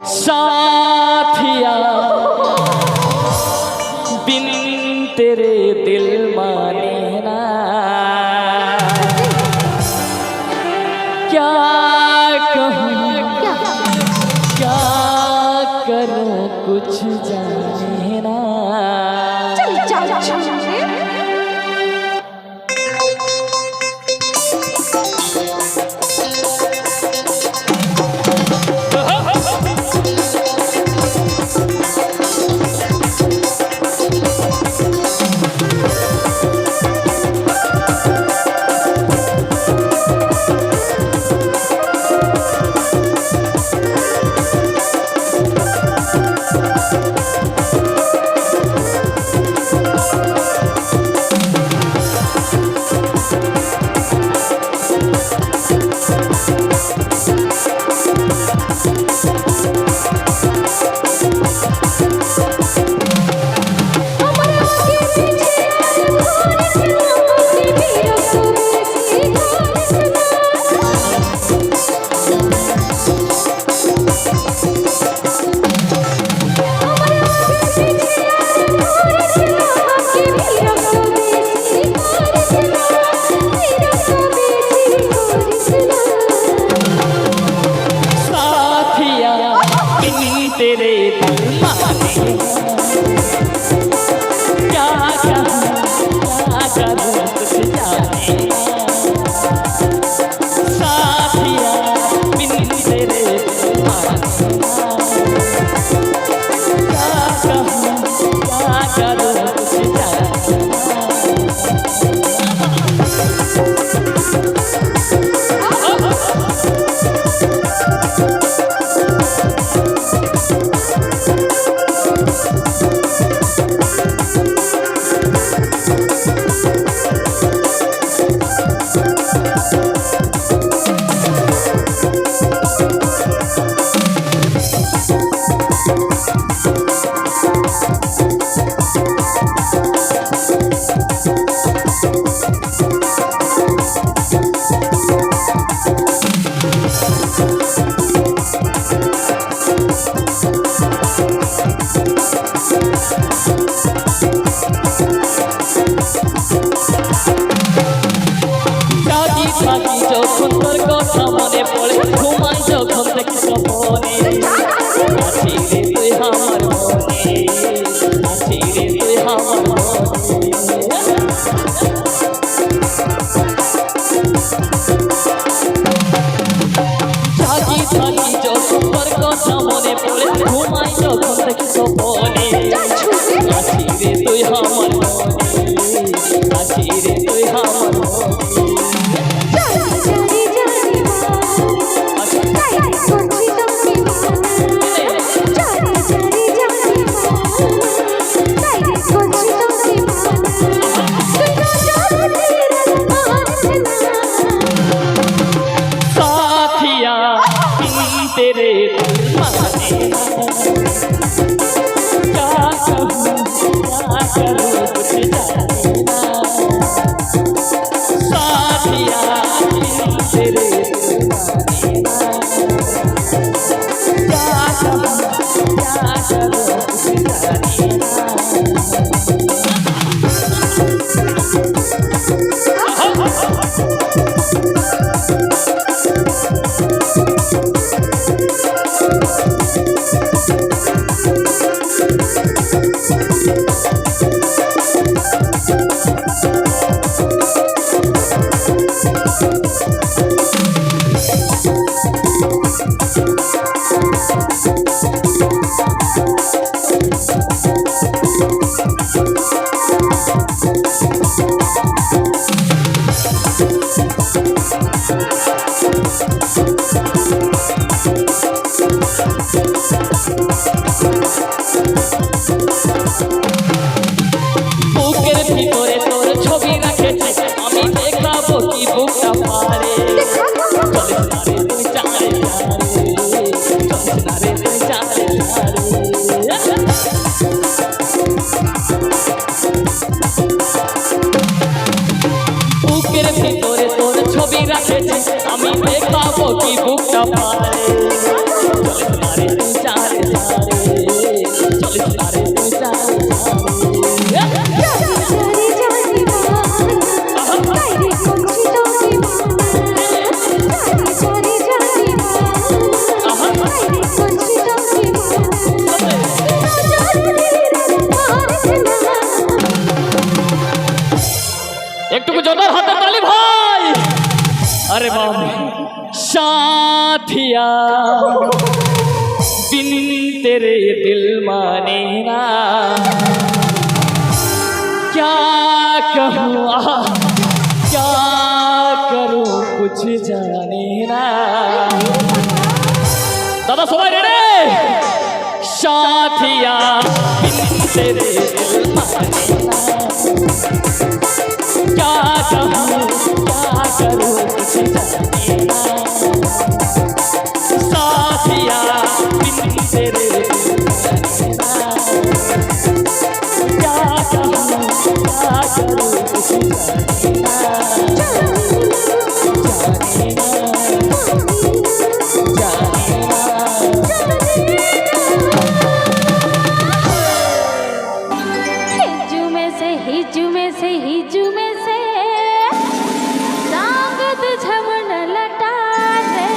साथिया बिन तेरे दिल माने ना, क्या कहूँ क्या करूँ कुछ जाने ना। तेरे दिल माने क्या करूँ कुछ जाने साथिया बिन तेरे दिल माने क्या करूँ कुछ जाने। যখন তোর কথা মনে পড়ে ঘুমাই যখন দেখি স্বপ্নে আছি রে তুই আমার মনে আছি রে তুই আমার মনে। জাগি থাকি যখন তোর কথা মনে পড়ে ঘুমাই যখন দেখি স্বপ্নে আছি রে তুই আমার মনে আছি রে তুই আমার মনে। तेरे दिल माने क्या करूँ कुछ जाने ना साथिया तेरे दिल माने क्या करूँ कुछ जाने ना। বুকের ভিতরে তোর ছবি রাখেছি আমি দেখাবো কি বুকটা পারে তুই চারে তুই চারে বুকের ভিতরে তোর ছবি রাখেছি আমি দেখাবো কি বুকটা পারে তুই बिन तेरे दिल माने ना क्या कहूँ क्या करूँ कुछ जाने ना दादा सबाई रे साथिया बिन तेरे दिल माने ना क्या कहूँ क्या करूँ कुछ जाने ना साथिया बिन तेरे दिल माने ना क्या कहूँ क्या करूँ कुछ जाने ना जाने ना जाने ना हिजू में से सांगत झमन लटा रे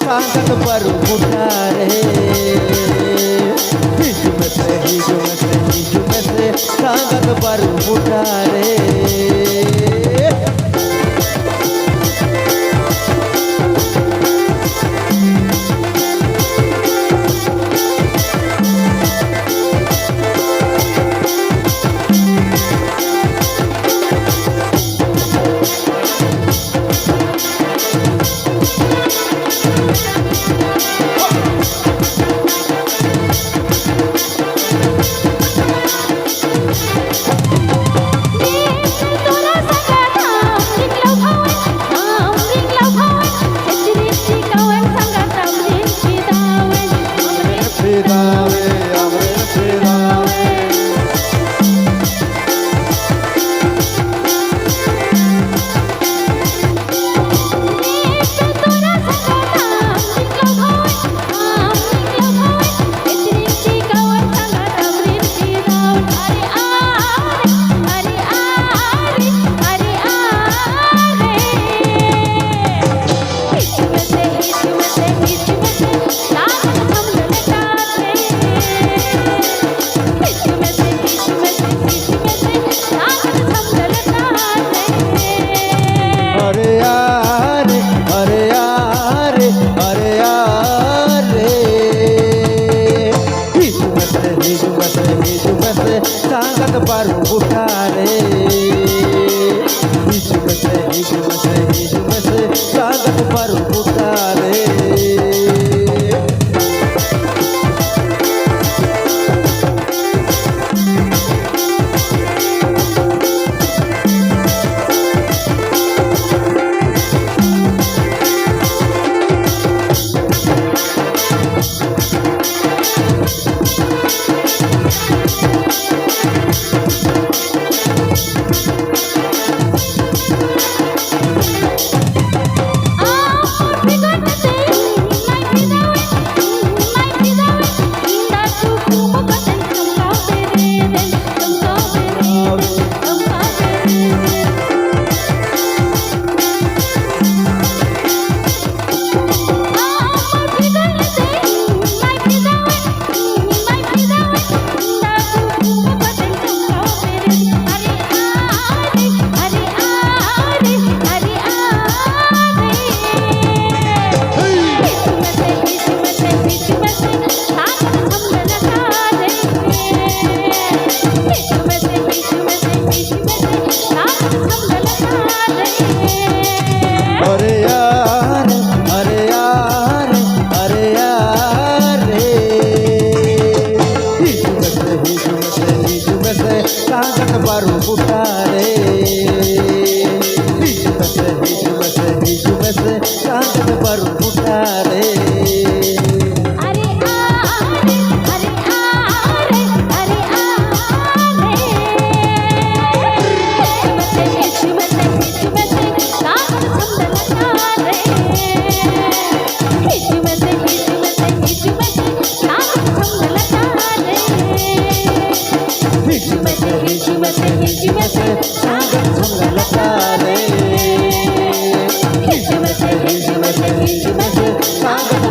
सांगत पर उठा रे हिजू में से सांगत पर उठा रे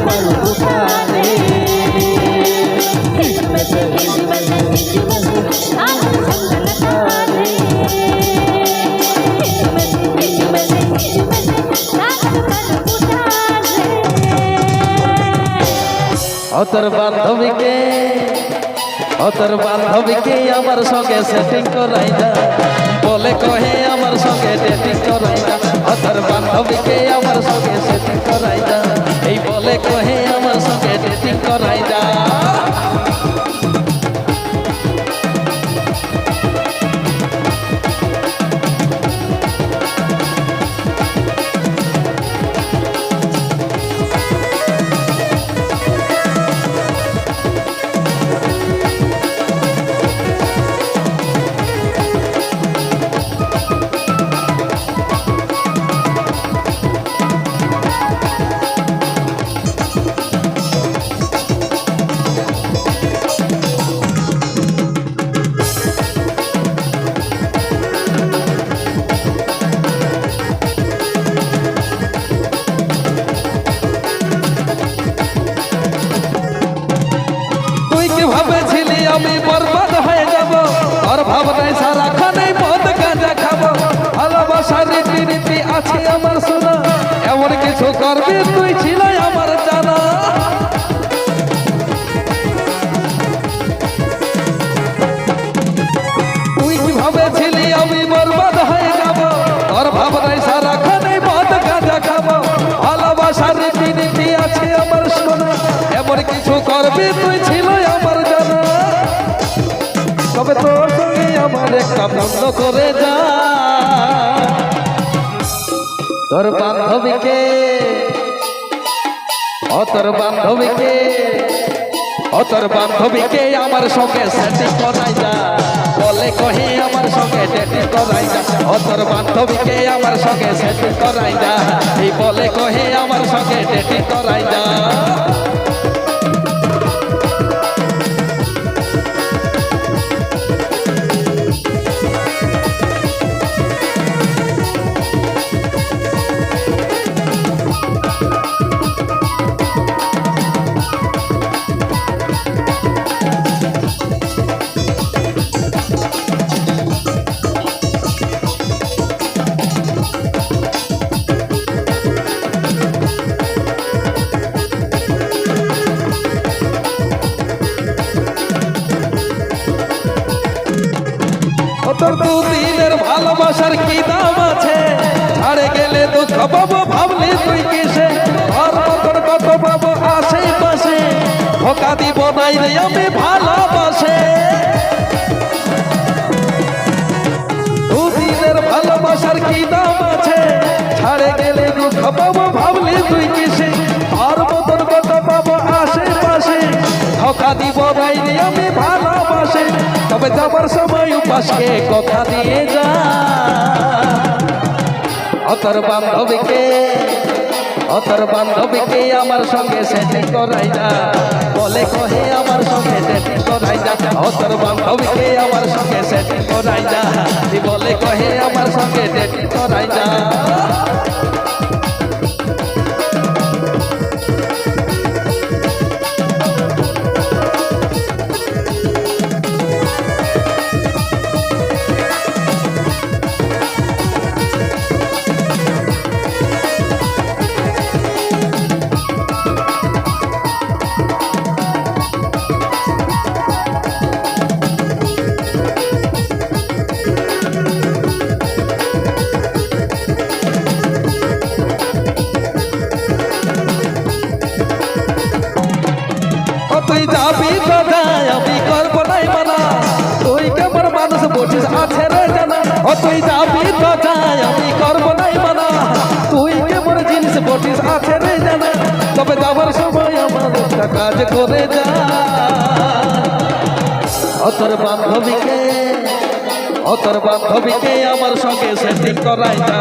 পারো উঠারে हिजू में से हिजू में से हिजू में से सागर संग लटा रे हिजू में से हिजू में से हिजू में से सागर पर उठा रे অতর বান্ধবীকে আমার সঙ্গে সেটিং করাই না বলে কহে আমার সঙ্গে ডেটিং করাই না অতর বান্ধবীকে আমার সঙ্গে সেটিং করাই না এই বলে কহে আমার সঙ্গে ডেটিং করাই না আমি বরবাদ হয়ে যাব আর ভাবনায় সারাক্ষণই মদ গাঁজা খাবো ভালোবাসার রীতি আছে আমার শোনা এমন কিছু করবি তুই ছিল আমার জানা তুই কি ভাবেছিলি আমি বরবাদ হয়ে যাব আর ভাবনায় সারাক্ষণই মদ গাঁজা খাবো ভালোবাসার রীতি আছে আমার শোনা এমন কিছু করবি তুই ছিল আমার জানা তবে তোর সঙ্গে আমার একটা বন্ধ করে যা তোর বান্ধবীকে আমার সঙ্গে সেটিং করাই যা বলে কহে আমার সঙ্গে ডেটিং করাই যা তোর বান্ধবীকে আমার সঙ্গে সেটিং করাই যা এই বলে কহে আমার সঙ্গে ডেটিং করাই যা তোর দুদিনের ভালোবাসার কি দাম আছে ছাড়ে গেলে দুঃখ পাবো ভাবলি তুই কিসে আর মতন কত পাবো আশেপাশে ধোকা দিব নাই রে আমি ভালোবাসে দুদিনের ভালোবাসার কি দাম আছে ছাড়ে গেলে দুঃখ পাবো ভাবলি তুই কিসে আর মতন কত পাবো আশেপাশে ধোকা দিব নাই রে আমি ভালোবাসে তবে যাবার সময় উপাসকে কথা দিয়ে যা তোর বান্ধবীকে আমার সঙ্গে সেটিং করাই যা বলে কহে আমার সঙ্গে ডেটিং করাই যা তোর বান্ধবীকে আমার সঙ্গে সেটিং করাই যা বলে কহে আমার সঙ্গে ডেটিং করাই যা তুই যাবি কোথায় আমি করবো নাই মানা তুই কেমন মানুষ বুঝিস আছে রে জানা তুই যাবি কোথায় আমি করবো নাই মানা তুই কেমন জিনিস বুঝিস আছে রে জানা তবে যাবার সময় আমার একটা কাজ করে যা তোর বান্ধবীকে আমার সঙ্গে সেটিং করাই যা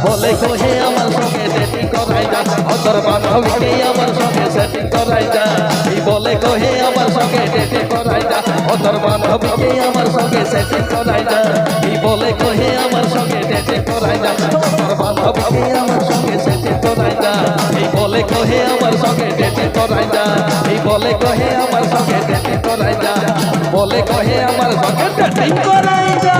বলে কহে আমার সঙ্গে ডেটিং করাই যা তোর বান্ধবীকে আমার সঙ্গে সেটিং করাই যা এই বলে কহে আমার সঙ্গে ডেটিং করাই যা তোর বান্ধবীকে আমার সঙ্গে সেটিং করাই যা এই বলে কহে আমার সঙ্গে ডেটিং করাই যা তোর বান্ধবীকে আমার সঙ্গে সেটিং করাই যা এই বলে বলে কহে আমার সঙ্গে ডেটে তোরাই যা এই বলে কহে আমার সঙ্গে ডেটে তোরাই যা বলে কহে আমার সঙ্গে ডেটে তোরাই যা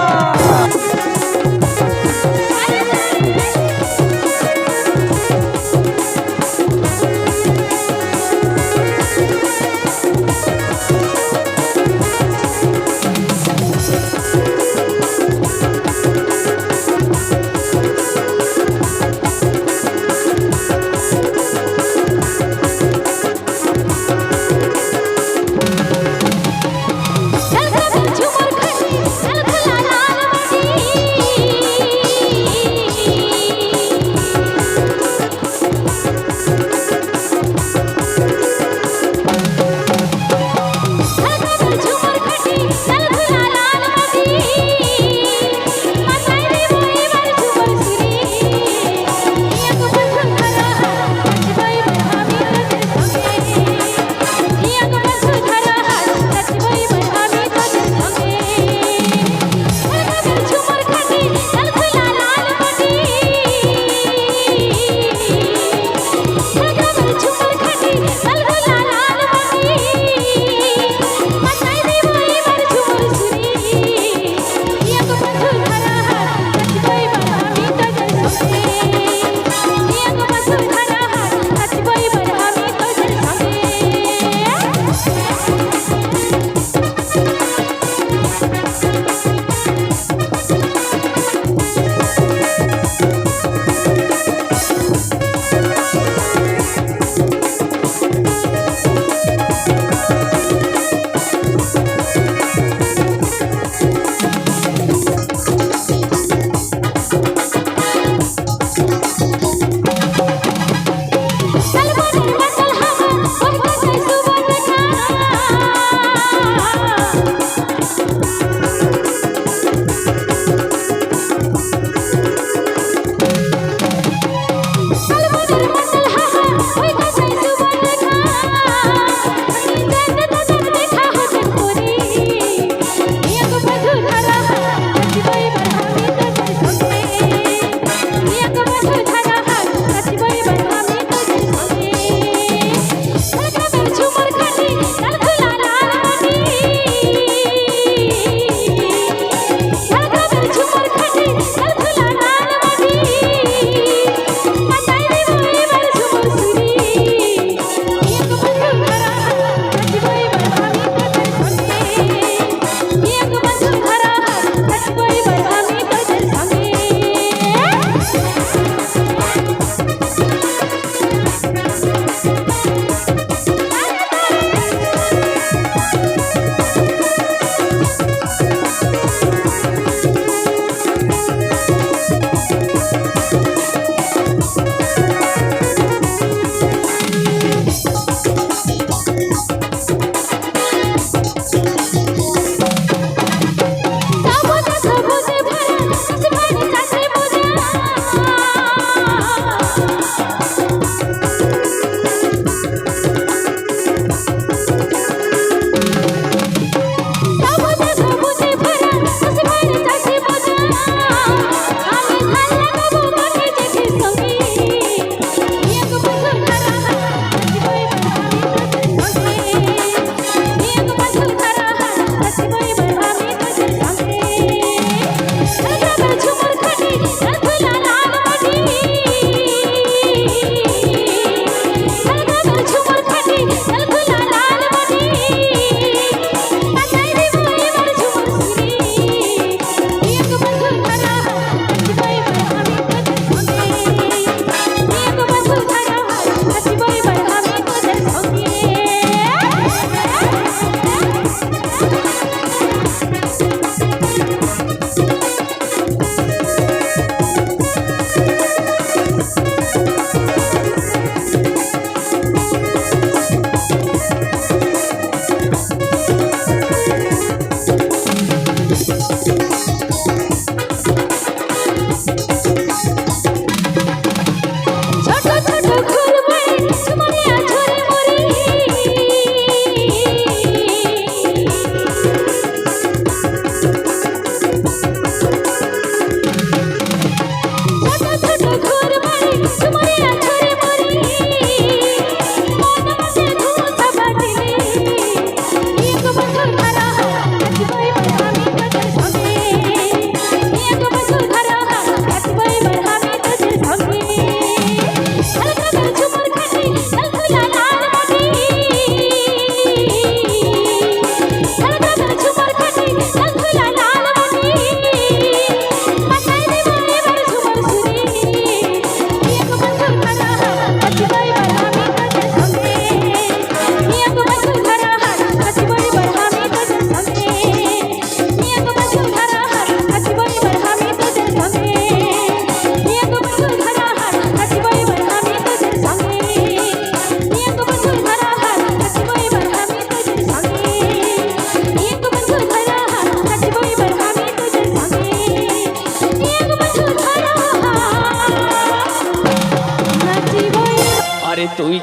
খেলখাবেন ঝুমুর খাটি খেলখেলা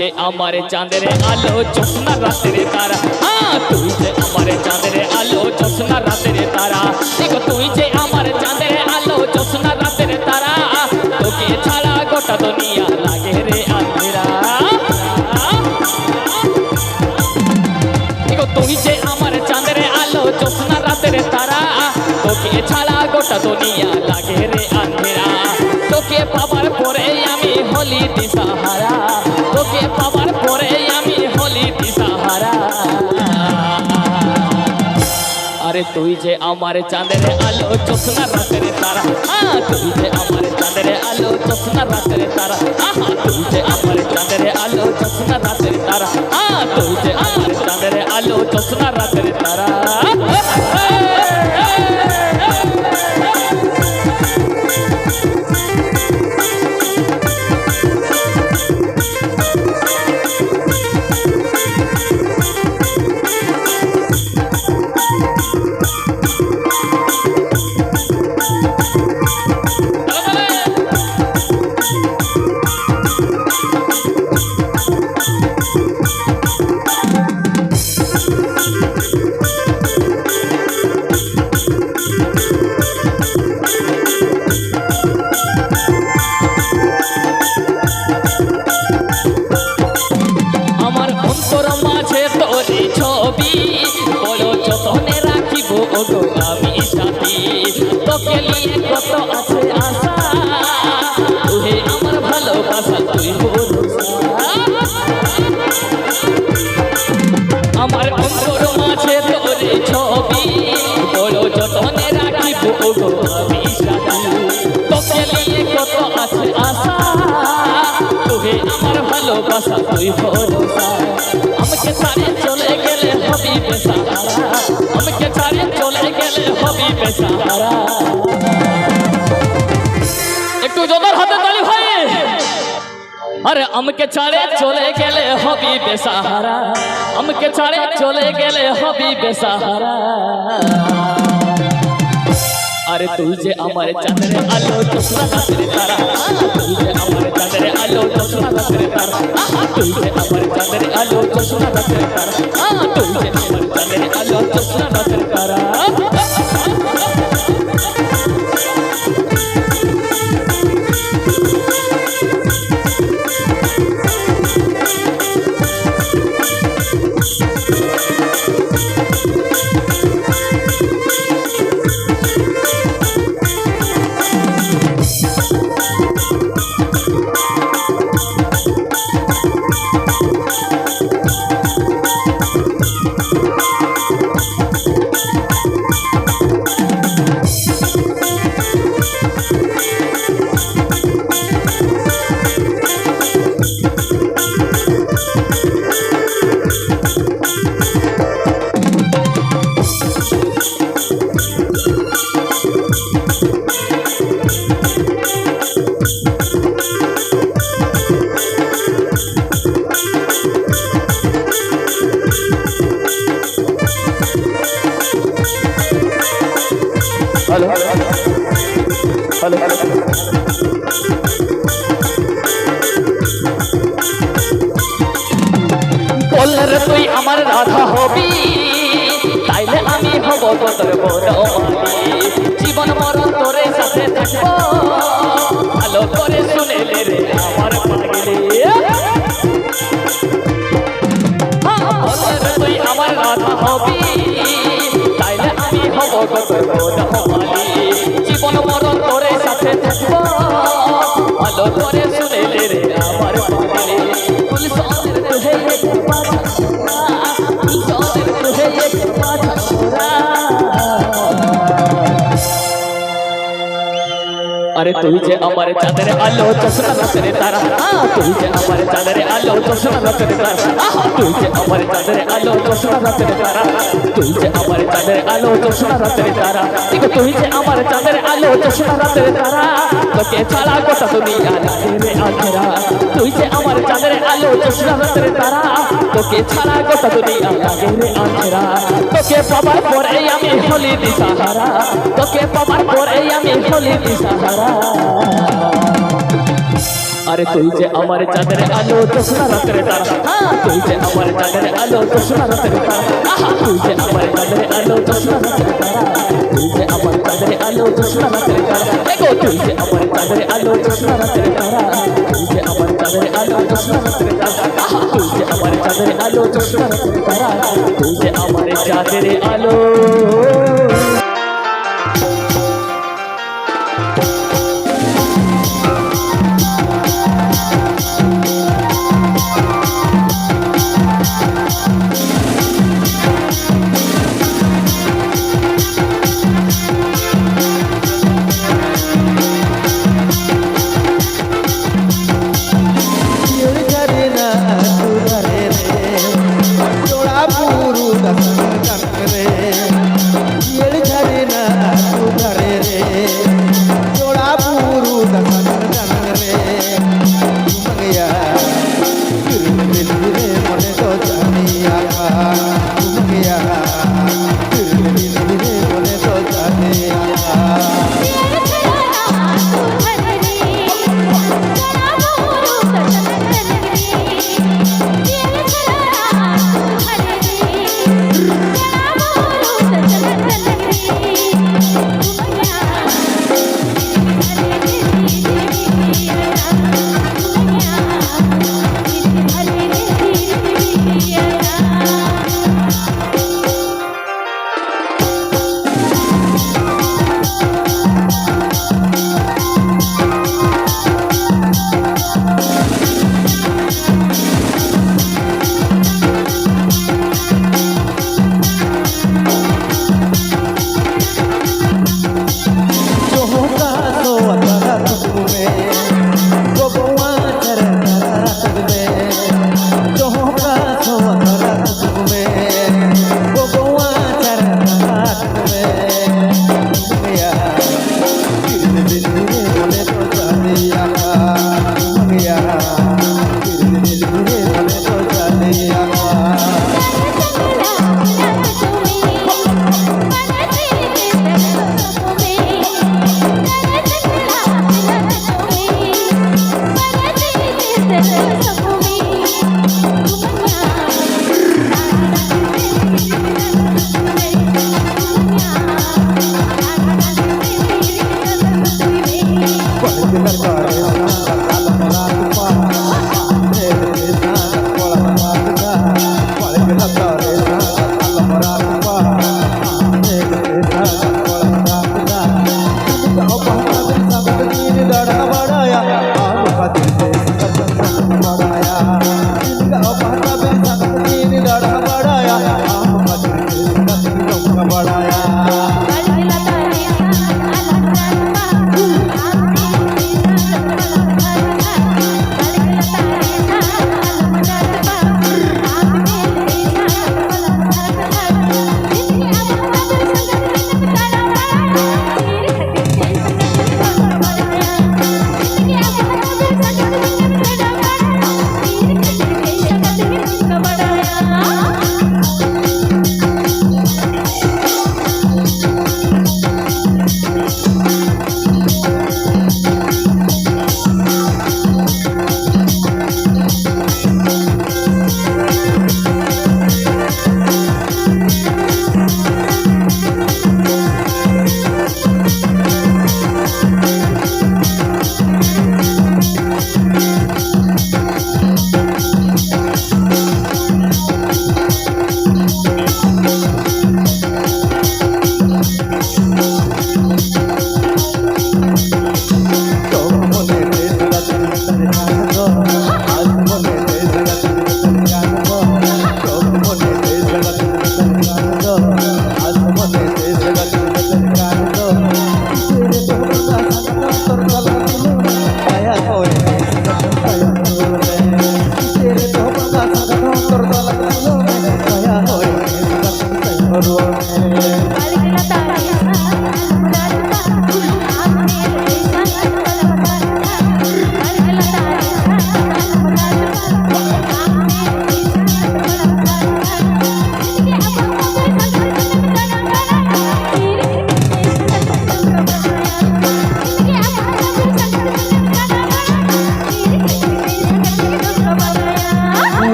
যে আমার চাঁদের আলো জ্যোৎস্না রাতের তারা তুই যে আমার চাঁদের আলো জ্যোৎস্না রাতের তারা দেখো তুই যে আমার চাঁদের আলো জ্যোৎস্না রাতের তারা তোকে ছাড়া গোটা দুনিয়া লাগে রে আন্ধেরা দেখো তুই যে আমার চাঁদের আলো জ্যোৎস্না রাতের তারা তোকে ছাড়া গোটা দুনিয়া লাগে রে আন্ধেরা তোকে পাবার পরে আমি হলি দিশাহারা তোকে পাবার পরে আমি হলি দিশাহারা আরে তুই যে আমার চাঁদের আলো জ্যোৎস্না রাতের তারা তুই যে আমার চাঁদের আলো জ্যোৎস্না রাতের তারা তুই যে আমার চাঁদের আলো জ্যোৎস্না রাতের তারা তুই যে আমার চাঁদের আলো জ্যোৎস্না রাতের তারা আমি সাথী তোকে নিয়ে কত আছে আশা তুই আমার ভালোবাসা তুই আমার অন্তর মাঝে তোর ছবি বড় যতনে রাখিব আমি সাথী তোকে নিয়ে কত আছে আশা তুই আমার ভালোবাসা তুই ভরসা আমাকে ছাড়ে চলে গেলে হবি বেসাহারা আমাকে ছাড়ে চলে গেলে হবি বেসাহারা একটু জোর হাতে তালি ভাই আরে আমাকে ছাড়ে চলে গেলে হবি বেসাহারা আমাকে ছাড়ে চলে গেলে হবি বেসাহারা अरे तुझे हमारे चांदरे आलो জ্যোৎস্না রাতের তারা तुझे हमारे चांदरे आलो জ্যোৎস্না রাতের তারা तुझे हमारे चांदरे आलो জ্যোৎস্না রাতের তারা तुझे हमारे चांदरे आलो জ্যোৎস্না রাতের তারা हेलो हेलो बोल रे तुई আমার রাধা হবি তাইলে আমি হব তোর বনমালী জীবন মরণ তোরে সাথে থাকবো ভালো করে শুনে রে আমার পাগলি बोल रे তুই আমার রাধা হবি তাইলে আমি হব তোর বনমালী জীবন মরণ তোরে সাথে থাকবো ভালো করে শুনে রে আমার পাগলি গুলশানের তুহে এক বাধা গুলশানের তুহে এক বাধা अरे तुझे हमारे चांदर आलो জ্যোৎস্না রাতের তারা तुझे हमारे चांदर आलो জ্যোৎস্না রাতের তারা तुझे हमारे चांदर आलो জ্যোৎস্না রাতের তারা तुझे हमारे चांदर आलो জ্যোৎস্না রাতের তারা देखो तुझे हमारे चांदर आलो জ্যোৎস্না রাতের তারা তোকে ছাড়া গোটা দুনিয়া লাগে রে আঁধেরা तुझे हमारे चांदर आलो জ্যোৎস্না রাতের তারা তোকে ছাড়া গোটা দুনিয়া লাগে রে আঁধেরা তোকে পাবার পরে আমি হলি দিশাহারা তোকে পাবার পরে আমি হলি দিশাহারা আরে তুই যে আমার চাঁদের আলো দোসরা রাতের তারা হ্যাঁ তুই যে আমার চাঁদের আলো দোসরা রাতের তারা আহা তুই যে আমার চাঁদের আলো দোসরা রাতের তারা তুই যে আমার চাঁদের আলো দোসরা রাতের তারা এগো তুই যে আমার চাঁদের আলো দোসরা রাতের তারা তুই যে আমার চাঁদের আলো দোসরা রাতের তারা আহা তুই যে আমার চাঁদের আলো দোসরা রাতের তারা তুই যে আমার চাঁদের আলো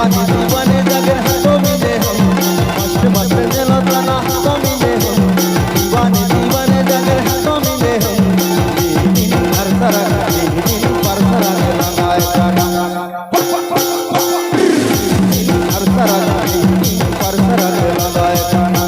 दीवाने दीवाने जगह तो मिले हम मस्त मस्त जलो तना तो मिले हम दीवाने दीवाने जगह तो मिले हम हर तरह पर तरह लगाए काना हर तरह पर तरह लगाए काना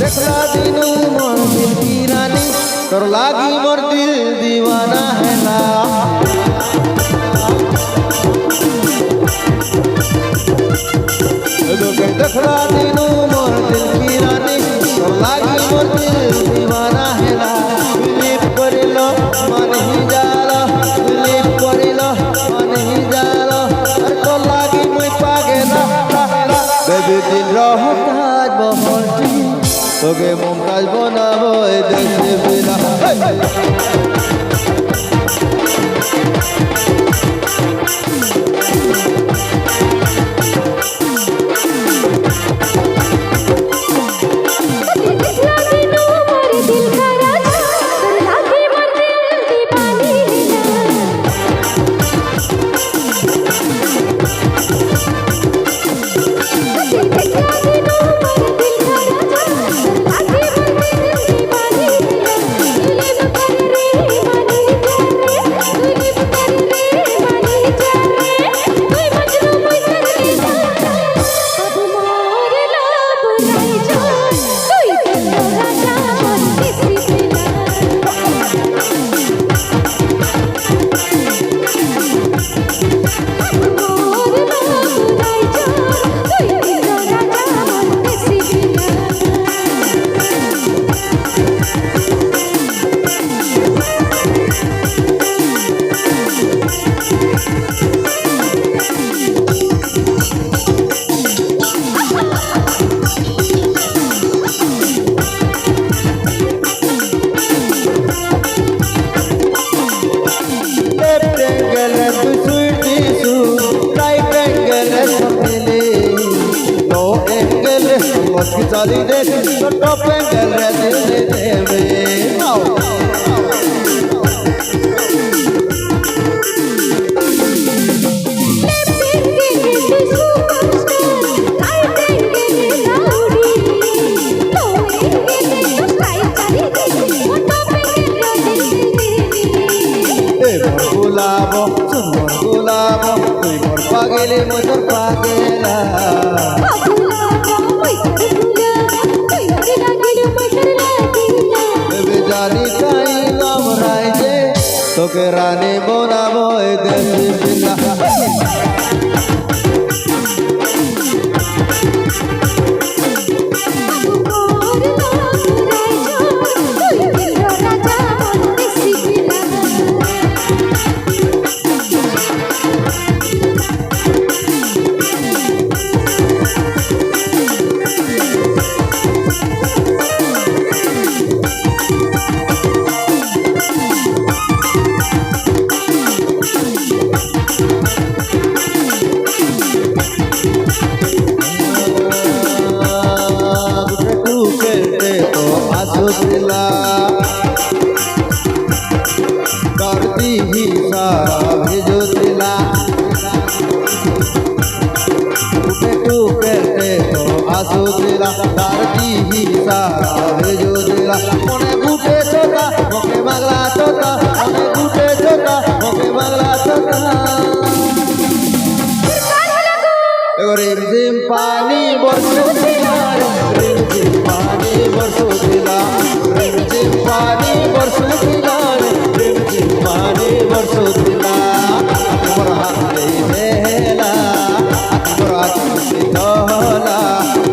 देखला दिनू मोर दिल की रानी तोर लागी मोर दिल दीवाना है ना देखला दिनू मोर दिल की रानी तोर लागी मोर दिल दीवाना है ना बिलीव करिलो मन ही जाला बिलीव करिलो मन ही जाला और तोर लागी मुई पागेला बेबी दिल रहताज बहुत তোকে মমতাজ বানাবো এই দেশে বিনা चली दे तो पेंगल दिल देवे गुलाबो सुंदर गुलाबो तुई मोर पागेले मोर पागेला जानी चाई नाम राइजे তোকে রানী বানাবো এই দেশে বিনা करती ही सारा भेजो दिला সারা ভেজো দিলা মনে গুটে চোটা মুখে বাংলা চোটা মনে গুটে চোটা মুখে বাংলা চোটা রিমঝিম পানি বরসুতিলা রিমঝিম পানি বরসুতিলা রিমঝিম পানি বরসুতিলা রিমঝিম পানি বরসুতিলা আকবর হাতে মেলা আকবর হাতে দহলা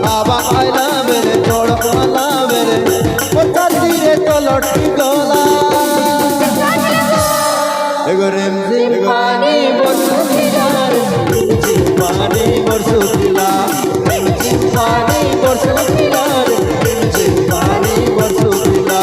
বাবা আইলা মেরে চড়কলা মেরে ওটা ধীরে তো লটকি গলা রিমঝিম পানি বরসুতিলা রিমঝিম পানি বরসুতিলা রিমঝিম পানি বরসুতিলা রিমঝিম পানি বরসুতিলা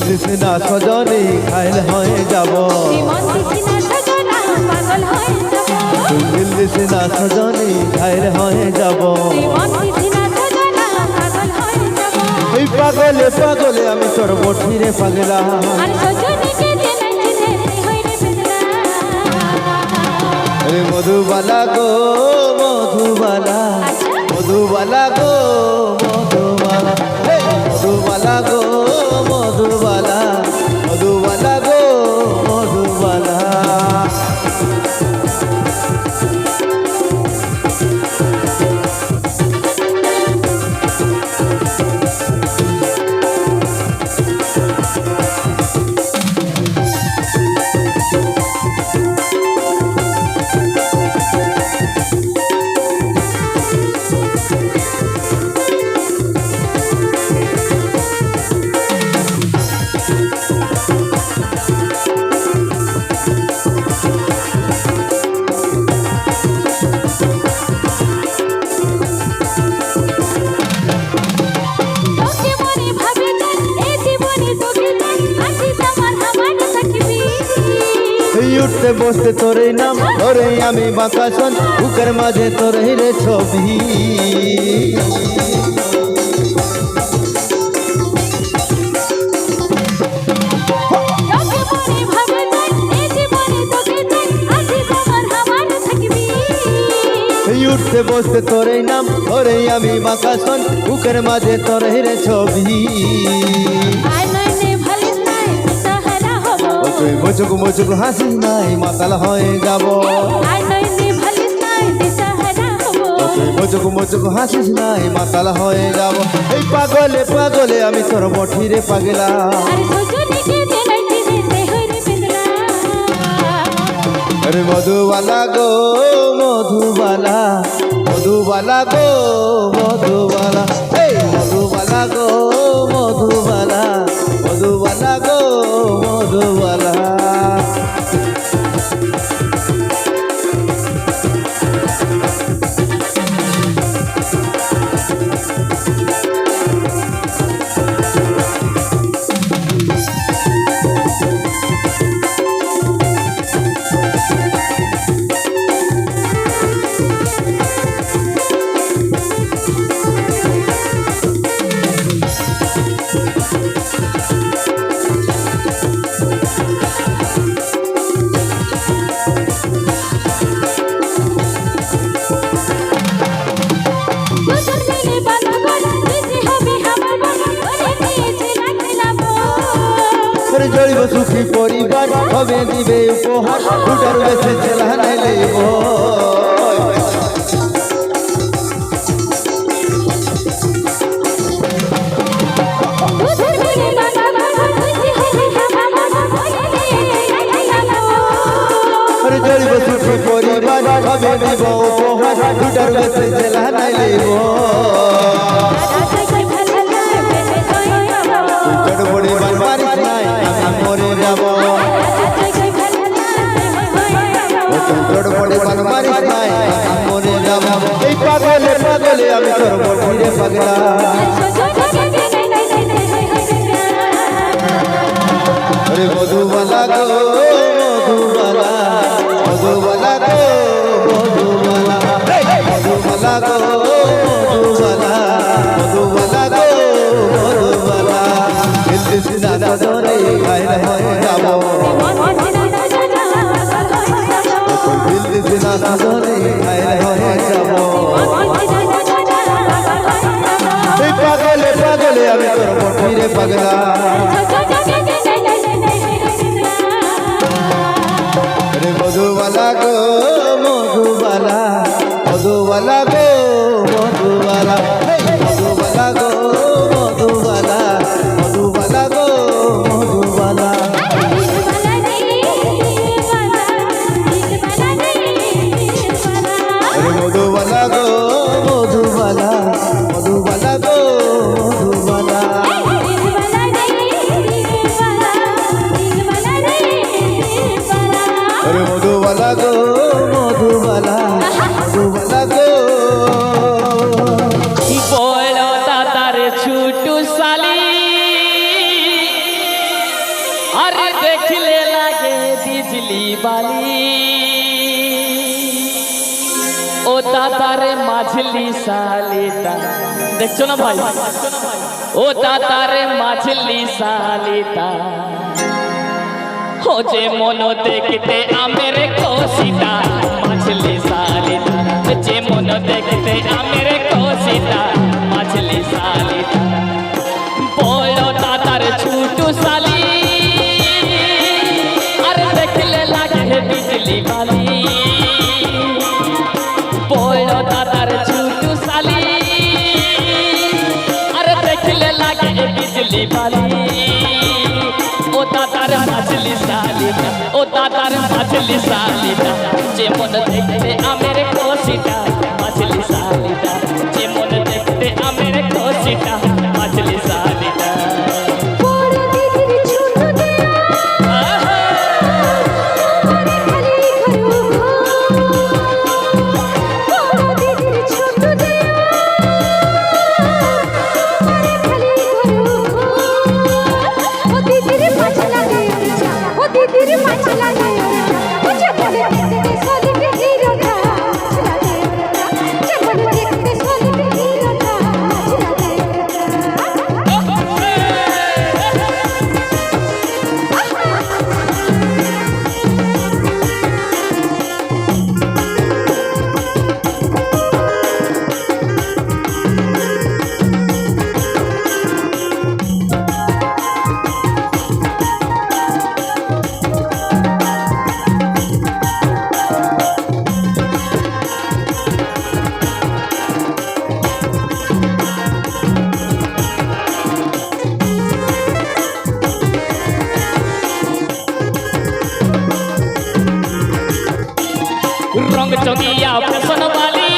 দিছি না সজনী খাইল হয়ে যাব জীবন দিছি না সজনা পাগল হয়ে যাব দিল দিছি না সজনী খাইল হয়ে যাব জীবন দিছি না সজনা পাগল হয়ে যাব এই পাগলে পাগলে আমি তোর বঠিরে পাগলা আর সজনীকে জেনে জেনে হইরে বেদনা রে মধুবালা গো মধুবালা মধুবালা গো মধুবালা হে মধুবালা গো মধুবালা মধুবালা গো মধুবালা তোকে মনে ভাবে যাই এই জীবনে তোকে যাই আছিস আমার হামানে থাকবি এই উঠতে বসতে তোরে নাম ওরে আমি বাঁকাশন বুকের মাঝে তোর রে ছবি তোকে মনে ভাবে যাই এই জীবনে তোকে যাই আছিস আমার হামানে থাকবি এই উঠতে বসতে তোরে নাম ওরে আমি বাঁকাশন বুকের মাঝে তোর রে ছবি আই নইনে ভালিস নাই সাহারা হব ও তুই মুচুক মুচুক হাসিস নাই মাতাল হয়ে যাব আই নইনে ভালিস নাই সাহারা হব ও তুই মুচুক মুচুক হাসিস নাই মাতাল হয়ে যাব এই পাগলে পাগলে আমি তোর বঠিরে পাগলা আর সজনীকে জেনে জেনে হইরে বেদনা अरे मधुबाला गो मधुबाला मधुबाला गो मधुबाला हे मधुबाला गो मधुबाला मधुबाला गो मधुबाला জড়িব সুখী পরিবার হবে দিবে উপহার দুটার বেশি চেলা নাই লইব দুধ মোটর বেশি জেলা নাই লইব চটপড়ি বানমারি নাই আমি মরে যাব চটপড়ি বানমারি নাই আমি মরে যাব এই পাগলে পাগলে আমি তোর বন্ধুরে পাগলা अरे मधुबाला गो मधुबाला मधुबाला गो मधुबाला मधुबाला गो मधुबाला मधुबाला गो मधुबाला दिल सीधा सजोरे गायन होए जाबो दिल सीधा सजोरे गायन होए जाबो ए पागले पागले আমি তোর মঠিরে পাগলা मधुबाला गो मधुबाला मधुबाला गो मधुबाला मधुबाला गो मधुबाला मधुबाला गो मधुबाला अरे मधुबाला गो मधुबाला मधुबाला गो मधुबाला अरे मधुबाला गो मधुबाला मधुबाला गो বড় দাদার ছুটু শালি আরে দেখলে লাগে বিজলি বালি ও দাদার মাঝলি শালিটা দেখছো না ভাই ও দাদার মাঝলি শালিটা हो जे मोनो देखते आमेरे कोसीता मछली सालिता जे मोनो देखते आमेरे कोसीता मछली सालिता बोलो दादार छूटू साली अरे देखले लागे बिजली वाली बोलो दादार छूटू साली अरे देखले लागे बिजली वाली ओ दादार मछली सालिता ओ दादार मछली सालिता जे मन देखते आमेरे कोसीता मछली सालिता जे मन देखते आमेरे कोसीता मछली सालिता रंग चंगिया फैशन वाली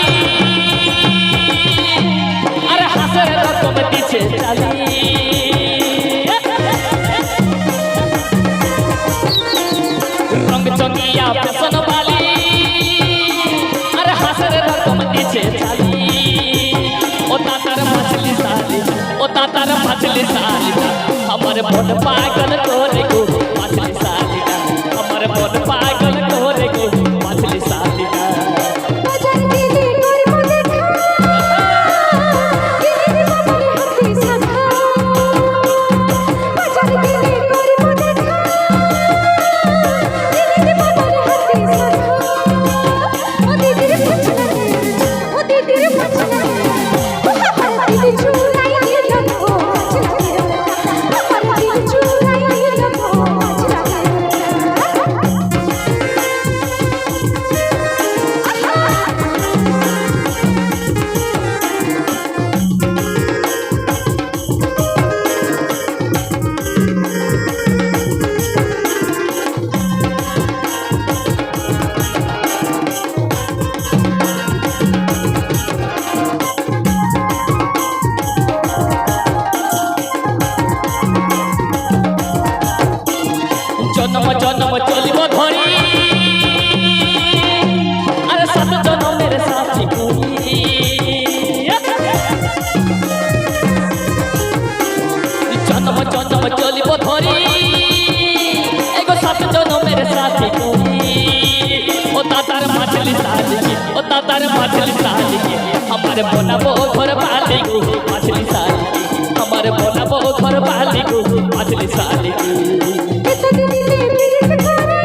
अरे हंसर रकम पीछे चली रंग चंगिया फैशन वाली अरे हंसर रकम पीछे चली ओ तातर मछली साली ओ तातर मछली साली हमारे बोट पागल तोरे को मछली साली हमारे बोट पागल तोरे को मछली साली चुराई दादार मछली साली के हमारे बनाबो घर वाली को मछली साली के हमारे बनाबो घर वाली को मछली साली के इतना दिन से मेरे से खाने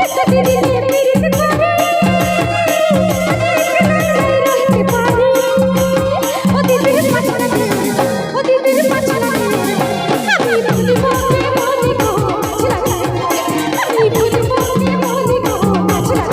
इतना दिन से मेरे से खाने ओ दीदी पछना ओ दीदी पछना আমি ভুলি মনে মনে গো চলা আমি ভুলি মনে মনে গো চলা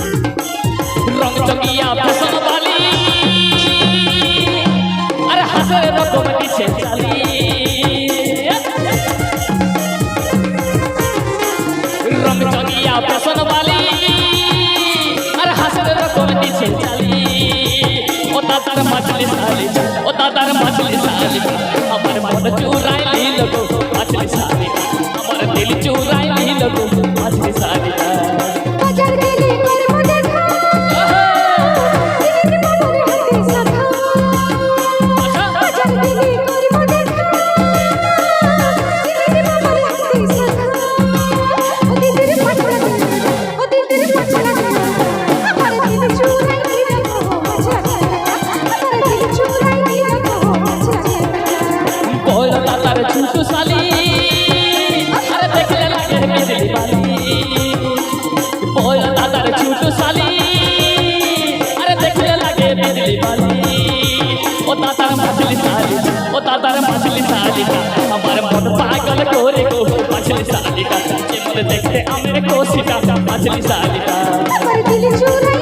रंग चंगिया फैशन वाली अरे हंसे रकम पीछे चली रंग चंगिया फैशन वाली अरे हंसे रकम पीछे चली ओ दादार मछली साली ओ दादार मछली साली हमारे मन चुराई ली लगो मछली साली हमारे दिल चुराई ली लगो मछली साली বাজার গেলে করব দেখা দিদি মনে হাতে সাথা বাজার গেলে করব দেখা দিদি মনে হাতে সাথা ও দিদির পাছড়া ও দিদির পাছড়া আমার দিল চুরাই দিল গো পাছড়া আমার দিল চুরাই দিল গো পাছড়া बोल दादार छुटू साली अरे देखले लागे बिजली वाली बोल दादार छुटू साली अरे देखले लागे बिजली वाली ओ दादार मछली साली ओ दादार मछली साली हमारे मन पागल कोरे को मछली साली का जे मन देखते अमेर कोशिका मछली साली का আমার দিল চুরাই